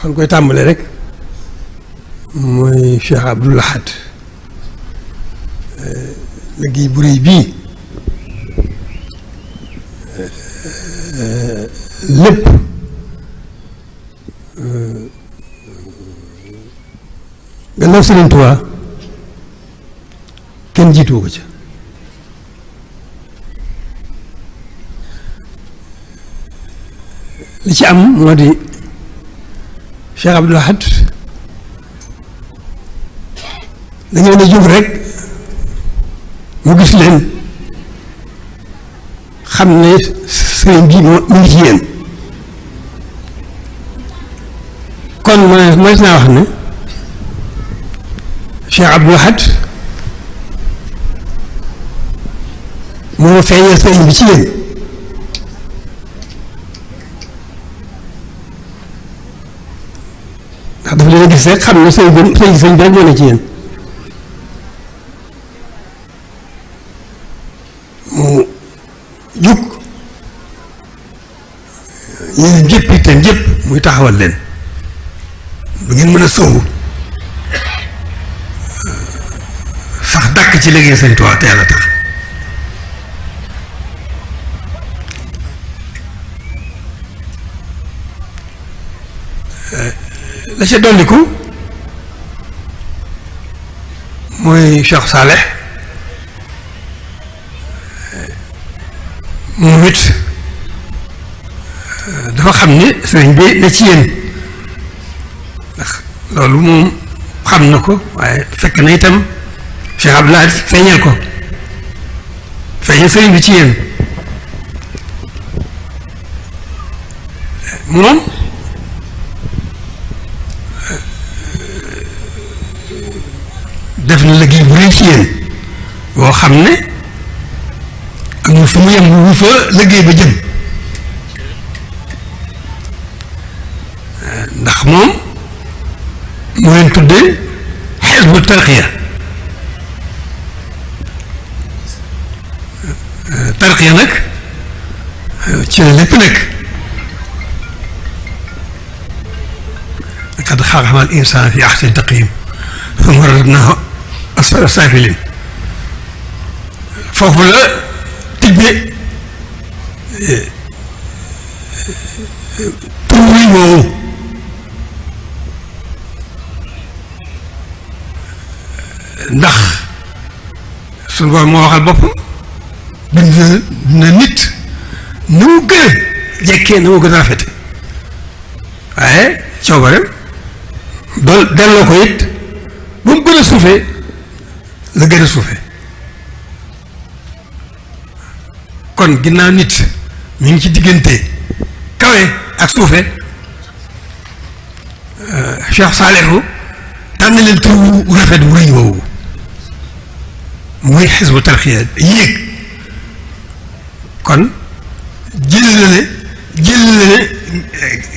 fan koy tàmbalee rek mooy Cheikh Abdoul Ahad liggéey bu rëy bii lépp gannaaw Sëriñ Tuubaa kenn jiituwu ko ca li ci am moo di Cheikh Abdoul Ahad dañoo ne jóg rek mu gis leen xam ne sëriñ bi mu ngi ci yéen kon mooy naa wax ne Cheikh Abdoul Ahad moo feeñal sëriñ bi ci yéen ndax dafa leen a gis rek xam ne sëriñ bi rek moo ne ci yéen mu jug yéen jëpp itam jëpp muy taxawal leen bu ngeen mën a sóobu sax dàkk ci liggéey Sëñ Tuubaa te Yàlla tax la ca dolliku mooy Cheikh Saleh moom it dafa xam ne sëriñ bi ne ci yéen ndax loolu moom xam na ko waaye fekk na itam Cheikh Abdoul Ahad feeñal ko feeñal sëriñ bi ci yéen moom def na liggéey bu rëy ci yéen boo xam ne amul fu mu yem wu fa liggéey ba jëm ndax moom moo leen tuddee Hizbu Tarqiya tarqiya nag ci la lépp nekk laqad xalaqnal insaana fi ahsani taqwiim summa radadnaahu asfala saafiliin foofu la tibbe tur wi woowu ndax suñu borom moo waxal boppam bind na nit na mu gën a jekkee na mu gën a rafete waaye coobareem dool delloo ko it ba mu gën a suufee la gën a suufee kon ginnaaw nit mi ngi ci diggante kawe ak suufe Cheikh Saalihu tànn leen tur wu rafet wu rëy woowu muy Hizbu Tarqiya yéeg kon jël na ne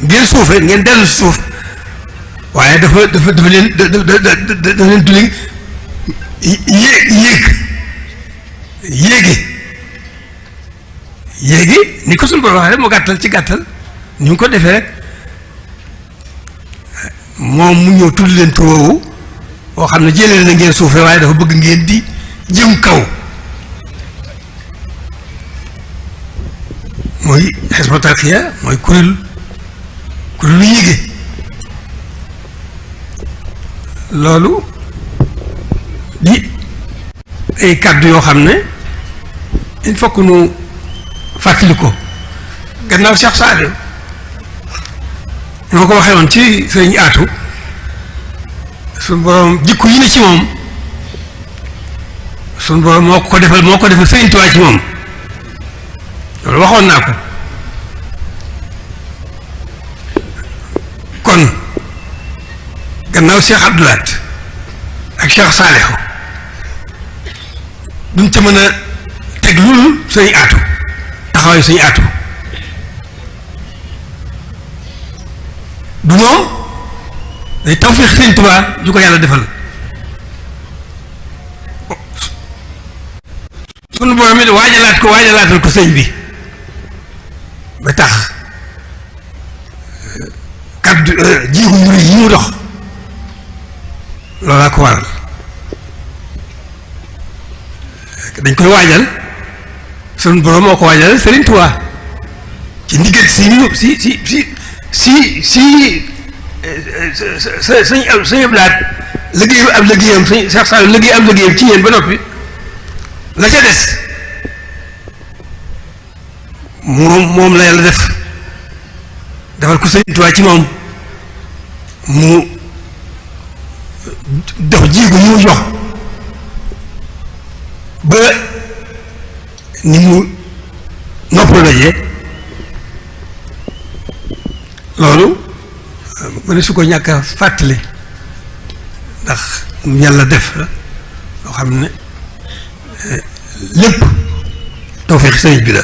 ngeen suufe ngeen dellu si suuf waaye dafa leen tulli yéegi ni ko suñu borom waxee rek mu gàttal ci gàttal ni mu ko defee rek moom mu ñëw tudd leen tur woowu boo xam ne jëlee na ngeen suufee waaye dafa bëgg ngeen di jëm kaw mooy Hizbu Tarqiya mooy kuréelu yéege loolu di ay kàddu yoo xam ne il faut que nu fàttali ko gannaaw Cheikh Saaliw ñoo ko waxee woon ci sëriñ Aatu suñu borom jikko yi ne ci moom suñu borom moo ko defal Sëriñ Tuubaa ci moom loolu waxoon naa ko kon gannaaw Cheikh Abdoul Ahad ak Cheikh Saalihu duñ ca mën a teg loolu sëriñ Aatu taxawaayu sëriñ Aatu du moom day tawfeex Sëriñ Tuubaa ju ko yàlla defal sunu borom it waajalaatal ko sëñ bi ba tax kaddu jiigu yu rëy yi mu dox loolaa ko waral dañ koy waajal sunu borom moo ko waajal Serigne Touba ci ndigal sëñ Ablaat liggéey ab liggéeyam sëñ Cheikh Sall liggéey ab liggéeyam ci yéen ba noppi la ca des moom la yàlla defal ko Serigne Touba ci moom mu dox jiigu yi mu jox ba ni mu noppal dajee loolu ma ne su ko ñàkk a fàttali ndax yàlla def la loo xam ne lépp tawfeex sëriñ bi la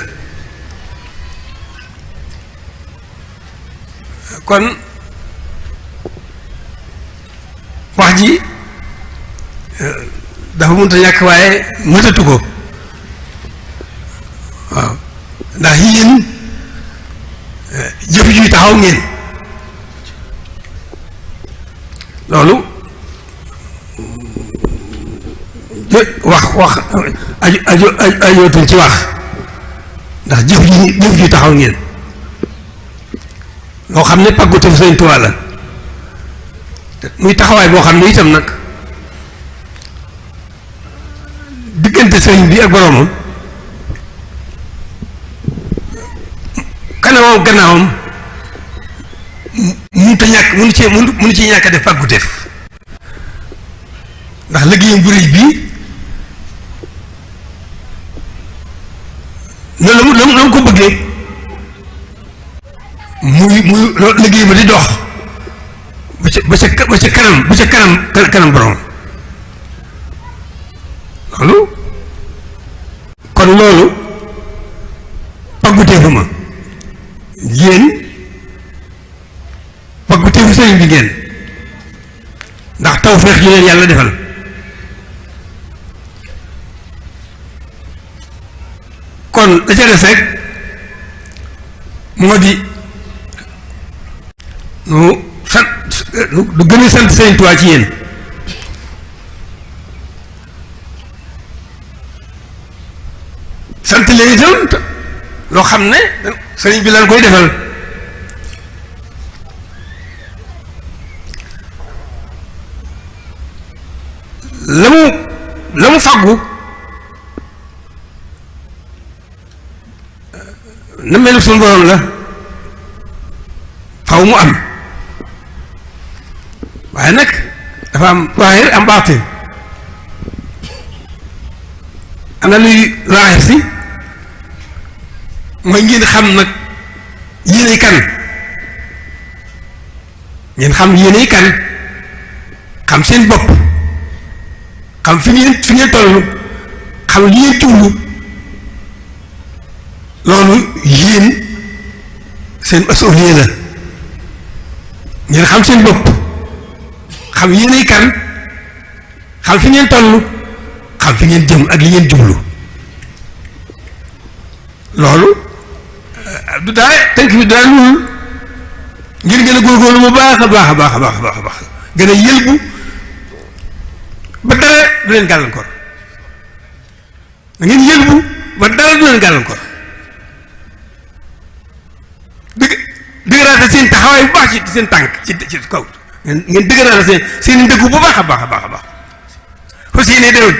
kon wax ji dafa mënut a ñàkk waaye mëtatu ko waaw ndax yéen jëf juy taxaw ngeen loolu wax ajootuñ ci wax ndax jëf juy taxaw ngeen loo xam ne pàggute fu Sëñ Tuubaa la muy taxawaay boo xam ne itam nag diggante sëriñ bi ak boroomam kanamam gannaawam mënu ci ñàkk a def pàgguteef ndax liggéeyam bu rëy bii noonu la mu ko bëggee muy liggéey ba di dox ba ca kanam borom loolu pàgguteefu ma yéen pàgguteefu sëriñ bi ngeen ndax tawfeex yi leen yàlla defal kon da ca des rek moo di nu gën a sant Sëriñ Tuubaa ci yéen sant leen itam loo xam ne sëriñ bi lan koy defal la mu fàggu na melu suñu borom la faw mu am waaye nag dafa am zaahir am baatin am na luy zaahir si mooy ngeen xam nag yéenay kan ngeen xam yéenay kan xam seen bopp xam fi ngeen toll xam li ngeen jublu loolu yéen seen masuuliya la ngeen xam seen bopp xam yéenay kan xam fi ngeen toll xam fi ngeen jëm ak li ngeen jublu loolu du daal tënk bi daal loolu ngir gën a góorgóorlu bu baax a baax a baax a baax a baax gën a yëlbu ba dara du leen gàllankoor da ngeen yëlbu ba dara du leen gàllankoor dëgëraate seen taxawaay bu baax ci seen tànk ci kaw ngeen dëgëraate seen ndëggu bu baax a baax a baax a baax fas yéene déwén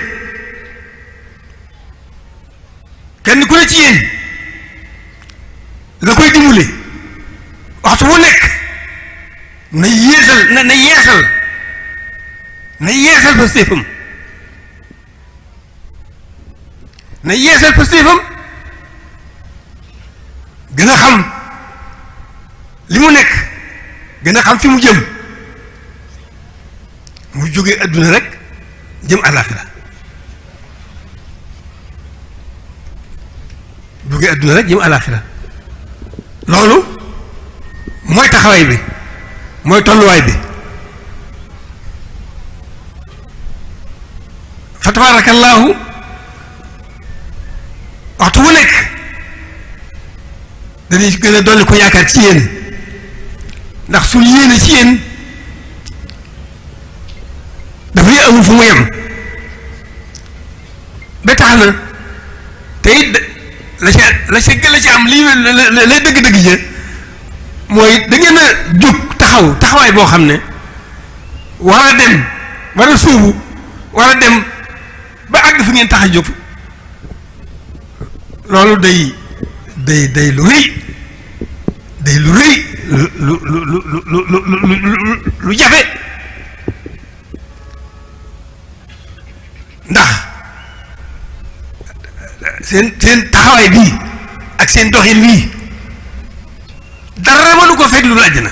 kenn ku ne ci yéen la koy dimbali waxtu wu nekk na yeesal fa séefam gën a xam li mu nekk gën a xam fi mu jëm mu jógee adduna rek jëm àllaaxira jógee adduna rek jëm àllaaxira loolu mooy taxawaay bi mooy tolluwaay bi fa tabaarakallaahu waxtu wu nekk dañuy gën a dolli ko yaakaar ci yéen ndax suñu yéene ci yéen dafay amul fu mu yem ba tax na te it la ci am lii lay dëgg-dëgg ja mooy da ngeen a jóg taxawaay boo xam ne war a dem war a suubu war a dem ba àgg fi ngeen tax a jóg loolu day lu rëy day lu rëy lu jafe ndax seen taxawaay bii ak seen doxin bii dara mënu ko fekk lu àjjana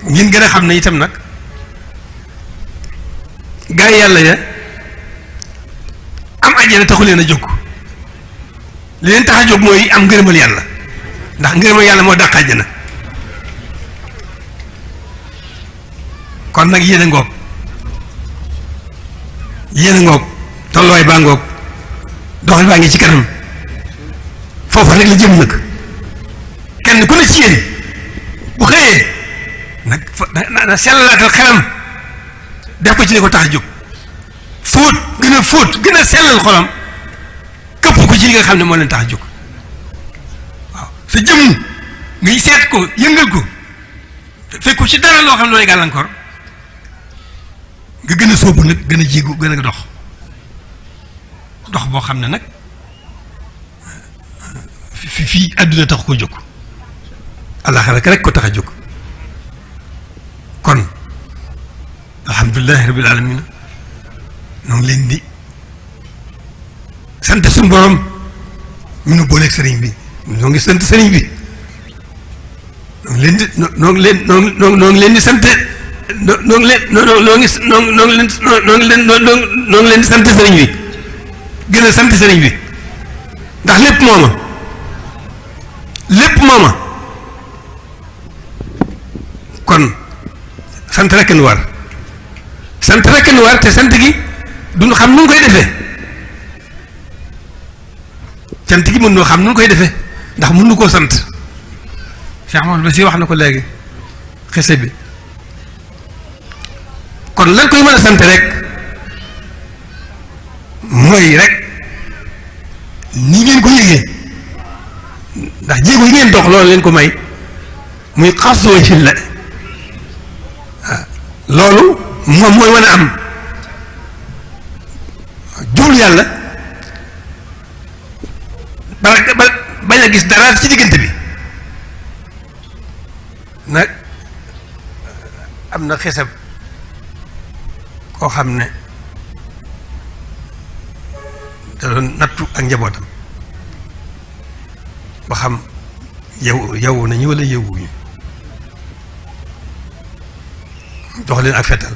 ngeen gën a xam ne itam nag gaa yi yàlla ya am àjjana taxu leen a jóg li leen tax a jóg mooy am ngërëmal yàlla ndax ngërëmal yàlla moo dàq àjjana kon nag yéen a ngoog tolluwaay baa ngoog doxal baa ngi ci kanam foofu rek la jëm nag kenn ku ne ci yéen bu xëyee nag na sellalaatal xelam def ko ci li ko tax a jóg fóot gën a sellal xolam këpp ko ci li nga xam ne moo leen tax a jóg waaw sa jëmm ngay seet ko yëngal ko fekk ko ci dara loo xam ne looy gàllankoor nga gën a sóobu nag gën a jéegu gën a dox boo xam ne nag fii àdduna tax ko jóg àllaaxira rek ko tax a jóg kon alhamdulilahi rabbil alamin noo ngi leen di sant suñu borom mi nu booleeg sëriñ bi noo ngi sant sëriñ bi noo ngi leen di sant noo ngi leen di sant sëriñ bi gën a sant sëriñ bi ndax lépp mooma kon sant rekk nu war te sant gi duñu xam nu ngi koy defee sant gi mën noo xam nu ngi koy defee ndax mën nu koo sant Cheikh Mamadou Bassir wax na ko léegi xese bi kon lan koy mën a sant rek mooy rek ni ngeen ko yëgee ndax jéego yi ngeen dox loolu leen ko may muy xasoo ci la loolu moom mooy mën a am jublu yàlla ba bañ a gis dara ci diggante bi nag am na xesab koo xam ne da doon nattu ak njabootam ba xam yow nañu wala yewuñu jox leen ak fetal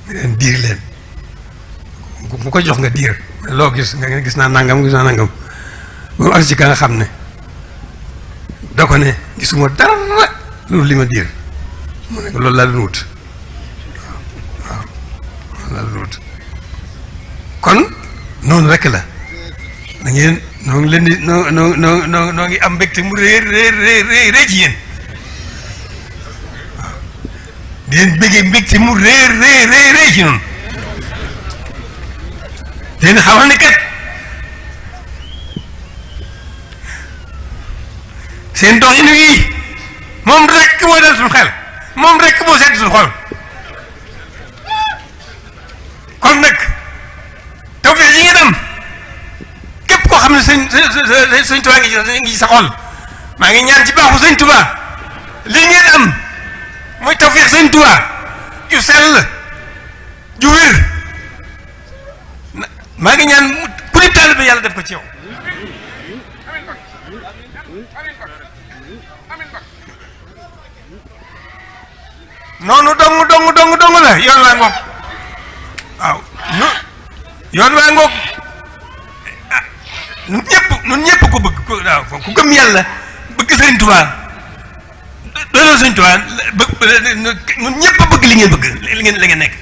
leen diir leen bu ko jox nga diir loo gis nga gis naa nangam moom ak ci ka nga xam ne da ko ne gisuma dara loolu li ma diir mu ne ko loolu laa doon wut waaw loolu laa doon wut kon noonu rek la da ngeen noo ngi leen di noo ngi am mbégte mu rëy ci yéen waaw di leen bëggee mbégte mu rëy ci noonu te leen xamal ne kat seen doxin wi moom rek moo dal suñu xel moom rek moo sedd suñu xol kon nag tawfeex yi ngeen am képp koo xam ne sëñ Tuubaa ngi ci sa xol maa ngi ñaan ci baaxu sëñ Tuubaa lii ngeen am mooy tawfeex sëñ Tuubaa ju sell ju wér maa ngi ñaan ku di taalibe yàlla def ko ci yow noonu dong la yoon waa ngoog waaw yoon waa ngoog ah ñun ñëpp ko bëgg waaw ku gëm yàlla bëgg sëriñ Tuubaa dooleel sëriñ Tuubaa ñun ñëpp bëgg li ngeen bëgg li ngeen nekk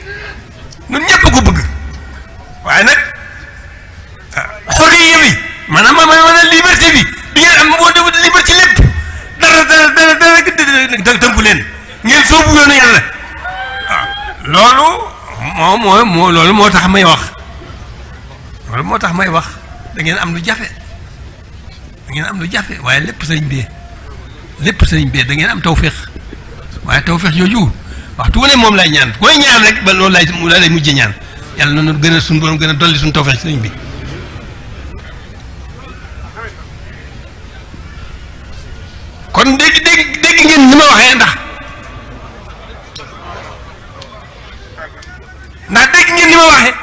ñun ñëpp ko bëgg waaye nag xorriya bi maanaam liberté bi di ngeen am boo def liberté lépp dara tënku leen ngeen soobu yoonu yàlla waaw loolu moo tax may wax da ngeen am lu jafe waaye lépp sëriñ bee da ngeen am tawféex waaye tawféex jooju waxtu wu ne moom lay ñaan koy ñaan rek ba loolu lay mujjee ñaan yàlla na gën a suñu borom gën a dolli suñu tawféex sëriñ bi. kon dégg ngeen ni ma waxee ndax dégg ngeen ni ma waxee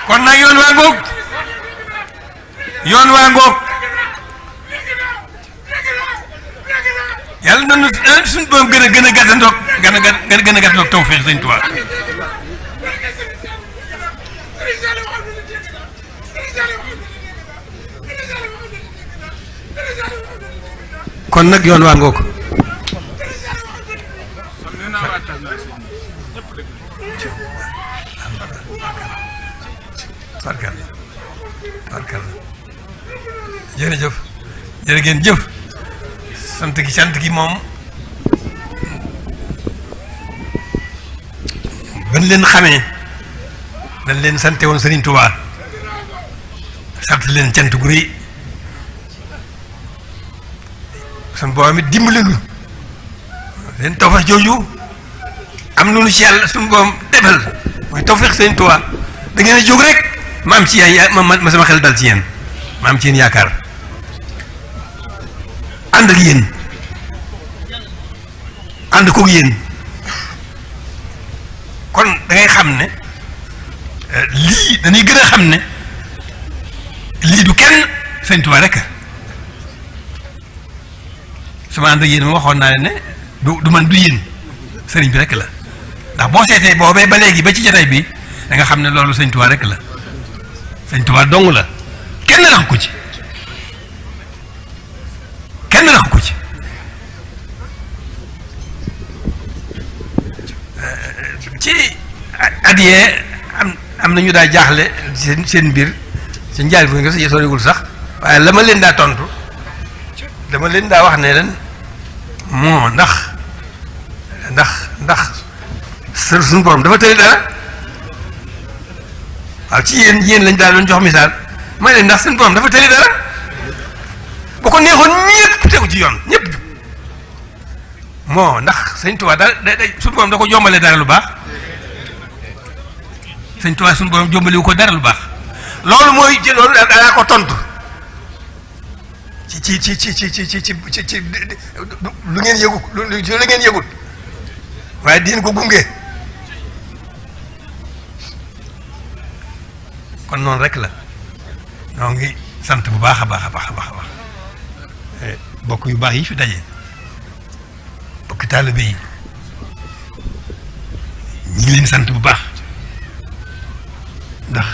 kon nag yoon waa ngoog yàlla na suñu borom gën a gàttandoog gën a gàttandoog tawfeex Sëñ Tuubaa kon nag yoon waa ngoog tarkal jërëjëf jërë ngeen jëf sant gi moom ban leen xamee dañ leen sante woon Serigne Touba sant leen cant gu rëy sun borom it dimbali nu leen tawfeex jooju am lu nu ci yàlla suñu borom defal mooy tawfeex Serigne Touba da ngeen a jóg rek ma am ci ma sama xel dal ci yéen ma am ci yéen yaakaar ànd ak yéen ànd koog yéen kon da ngay xam ne lii dañuy gën a xam ne lii du kenn Sëñ Tuubaa rek sama ànd ak yéen ma waxoon naa leen ne du man du yéen sëriñ bi rek la ndax boo seetee boobee ba léegi ba ci jotaay bi da nga xam ne loolu Sëñ Tuubaa rek la Sëñ Tuubaa dong la kenn rax ko ci ci adiyee am na ñu daa jaaxle seen mbir ci njaay bu nga soriwul sax waaye la ma leen daa tontu dama leen daa wax ne leen moo ndax suñu borom dafa tëri dara waaw ci yéen lañ daal doon jox misaal may leen ndax suñu borom dafa tëri dara bu ko neexoon ñëpp tegu ci yoon ñëpp jub moo ndax Sëñ Tuubaa da suñu borom da ko jombalee dara lu baax Sëñ Tuubaa suñu borom jombaliwu ko dara lu baax loolu mooy loolu daa ko tontu ci lu ngeen yëgu lu ngeen yëgut waaye diin ko gunge kon noonu rek la ñoo ngi sant bu baax a baax bokk yu baax yi fi daje bokk taalibe yi ñu ngi leen sant bu baax ndax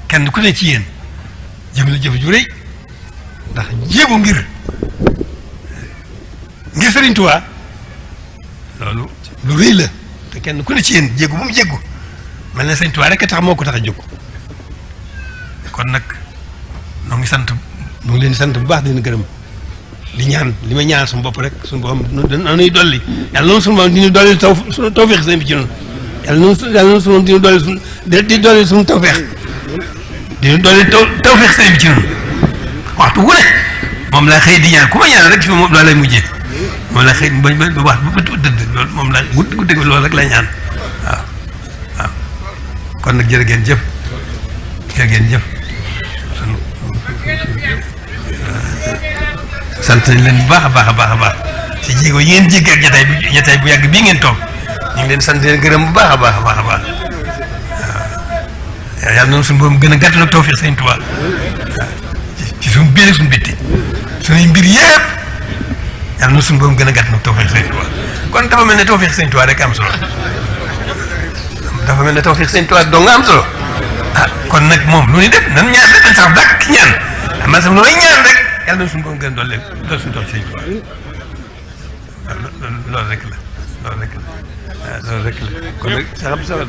kenn ku ne ci yéen jëf la jëf ju rëy ndax jéego ngir Sëriñ Tuubaa loolu lu rëy la te kenn ku ne ci yéen jéego bu mu jéego mel na Sëriñ Tuubaa rek a tax moo ko tax a jóg kon nag noo ngi leen sant bu baax di leen gërëm di ñaan li may ñaan suñu bopp rek suñu boppam dañuy dolli yàlla noonu suñu boppam di ñu dolli tawfeex sëñ bi ci noonu yàlla noonu suñu di ñu dolli di dolli suñu tawfeex di ñu dolli tawfeex sëñ bi ci noonu waxtu wu ne moom laa xëy di ñaan ku ma ñaan rek ci moom laa lay mujjee moom laa xëy ba wax ba dëdd loolu moom laa guddi loolu rek lay ñaan waaw kon nag jërë ngeen jëf sant nañ leen bu baax a baax ci jéego yi ngeen jéggi ak jataay bu yàgg bii ngeen toog ñu ngi leen sant leen gërëm bu baax a baax waaw yàlla noonu suñu borom gën a gàttal ak tawfeex Sëñ Tuubaa ci suñu biir suñu bitti suñuy mbir yëpp yàlla noonu suñu borom gën a gàttal ak tawfeex Sëñ Tuubaa kon dafa mel ne tawfeex Sëñ Tuubaa rek am solo dafa mel ne tawfeex Sëñ Tuubaa dong nga am solo kon nag moom lu ñuy def nan ñaan rek dañ sax dàkk ñaan man sax lu may ñaan rek yàlla na suñu borom gën doole suñu tool sëñ Tuubaa loolu rek la loolu rek la waaw loolu rek la kon nag saxam saxal